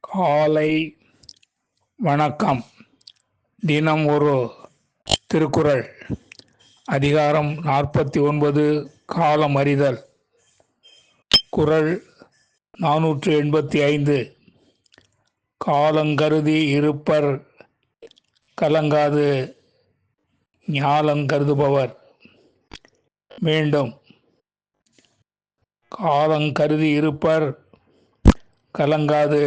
காலை வணக்கம். தினம் ஒரு திருக்குறள். அதிகாரம் 49, காலம் அறிதல். குறள் 485. காலங்கருதி இருப்பர் கலங்காது ஞாலங்கருதுபவர். மீண்டும், காலங்கருதி இருப்பர் கலங்காது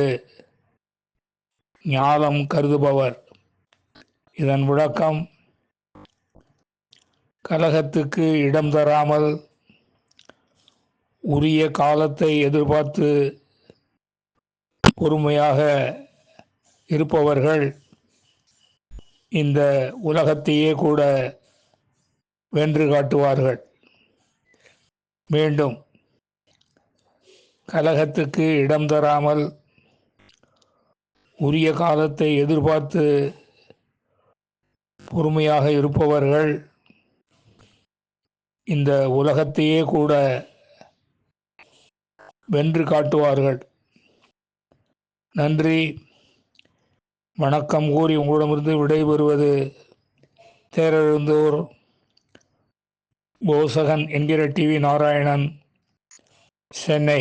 ஞாலம் கருதுபவர். இதன் விளக்கம்: கலகத்துக்கு இடம் தராமல் உரிய காலத்தை எதிர்பார்த்து பொறுமையாக இருப்பவர்கள் இந்த உலகத்தையே கூட வென்று காட்டுவார்கள். மீண்டும், கலகத்துக்கு இடம் தராமல் உரிய காலத்தை எதிர்பார்த்து பொறுமையாக இருப்பவர்கள் இந்த உலகத்தையே கூட வென்று காட்டுவார்கள். நன்றி, வணக்கம் கூறி உங்களிடமிருந்து விடைபெறுவது தேரெழுந்தூர் போசகன் என்கிற டிவி நாராயணன், சென்னை.